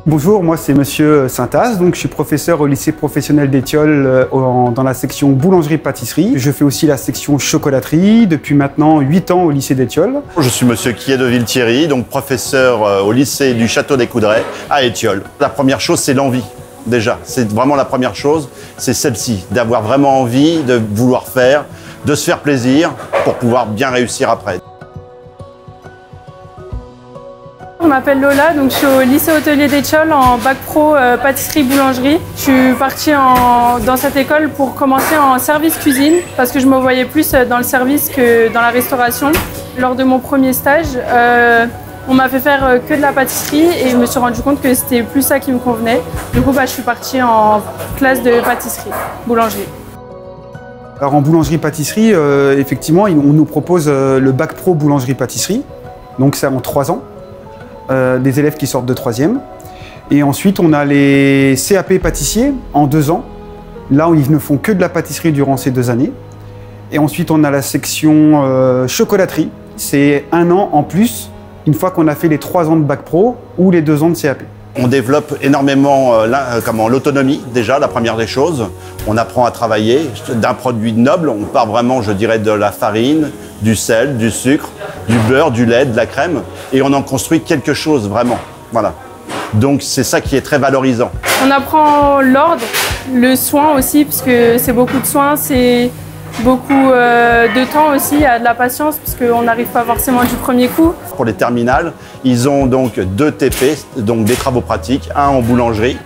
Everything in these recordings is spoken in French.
Bonjour, moi c'est Monsieur Saint-As, donc je suis professeur au lycée professionnel d'Étiolles dans la section boulangerie-pâtisserie. Je fais aussi la section chocolaterie depuis maintenant 8 ans au lycée d'Étiolles. Je suis Monsieur Quiet-de-Ville-Thierry, donc professeur au lycée du Château des Coudrais à Étiolles. La première chose, c'est l'envie. Déjà, c'est vraiment la première chose, c'est celle-ci, d'avoir vraiment envie, de vouloir faire, de se faire plaisir pour pouvoir bien réussir après. Je m'appelle Lola, donc je suis au lycée hôtelier d'Étiolles en bac pro pâtisserie-boulangerie. Je suis partie dans cette école pour commencer en service cuisine parce que je me voyais plus dans le service que dans la restauration. Lors de mon premier stage, on m'a fait faire que de la pâtisserie et je me suis rendu compte que c'était plus ça qui me convenait. Du coup, je suis partie en classe de pâtisserie, boulangerie. Alors en boulangerie-pâtisserie, effectivement, on nous propose le bac pro boulangerie-pâtisserie, donc c'est en 3 ans. Des élèves qui sortent de 3e. Et ensuite, on a les CAP pâtissiers en 2 ans. Là, ils ne font que de la pâtisserie durant ces 2 années. Et ensuite, on a la section chocolaterie. C'est 1 an en plus, une fois qu'on a fait les 3 ans de bac pro ou les 2 ans de CAP. On développe énormément l'autonomie, déjà, la première des choses. On apprend à travailler d'un produit noble. On part vraiment, je dirais, de la farine, du sel, du sucre, du beurre, du lait, de la crème. Et on en construit quelque chose, vraiment. Voilà. Donc, c'est ça qui est très valorisant. On apprend l'ordre, le soin aussi, parce que c'est beaucoup de soins, c'est beaucoup de temps aussi, il y a de la patience, parce qu'on n'arrive pas forcément du premier coup. Pour les terminales, ils ont donc 2 TP, donc des travaux pratiques, un en boulangerie,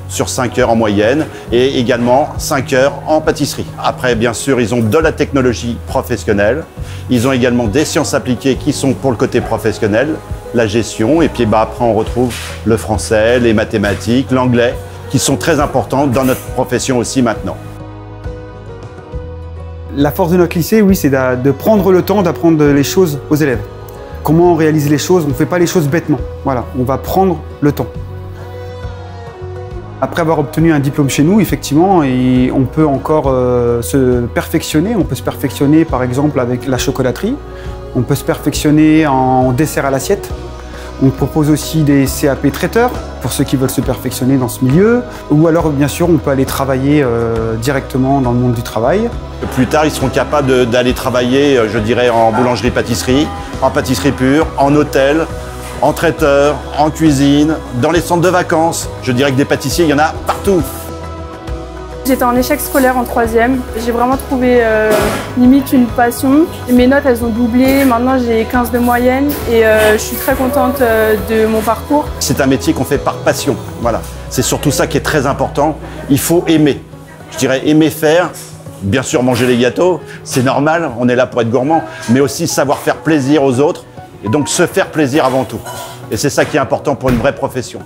sur 5 heures en moyenne, et également 5 heures en pâtisserie. Après, bien sûr, ils ont de la technologie professionnelle. Ils ont également des sciences appliquées qui sont pour le côté professionnel, la gestion, et puis après, on retrouve le français, les mathématiques, l'anglais, qui sont très importants dans notre profession aussi maintenant. La force de notre lycée, oui, c'est de prendre le temps d'apprendre les choses aux élèves. Comment on réalise les choses, on ne fait pas les choses bêtement. Voilà, on va prendre le temps. Après avoir obtenu un diplôme chez nous, effectivement, on peut encore se perfectionner. On peut se perfectionner, par exemple, avec la chocolaterie. On peut se perfectionner en dessert à l'assiette. On propose aussi des CAP traiteurs pour ceux qui veulent se perfectionner dans ce milieu. Ou alors, bien sûr, on peut aller travailler directement dans le monde du travail. Plus tard, ils seront capables d'aller travailler, je dirais, en boulangerie-pâtisserie, en pâtisserie pure, en hôtel, en traiteur, en cuisine, dans les centres de vacances. Je dirais que des pâtissiers, il y en a partout. J'étais en échec scolaire en 3e. J'ai vraiment trouvé limite une passion. Mes notes, elles ont doublé. Maintenant, j'ai 15 de moyenne et je suis très contente de mon parcours. C'est un métier qu'on fait par passion. Voilà. C'est surtout ça qui est très important. Il faut aimer. Je dirais aimer faire. Bien sûr, manger les gâteaux, c'est normal. On est là pour être gourmand. Mais aussi savoir faire plaisir aux autres. Et donc se faire plaisir avant tout. Et c'est ça qui est important pour une vraie profession.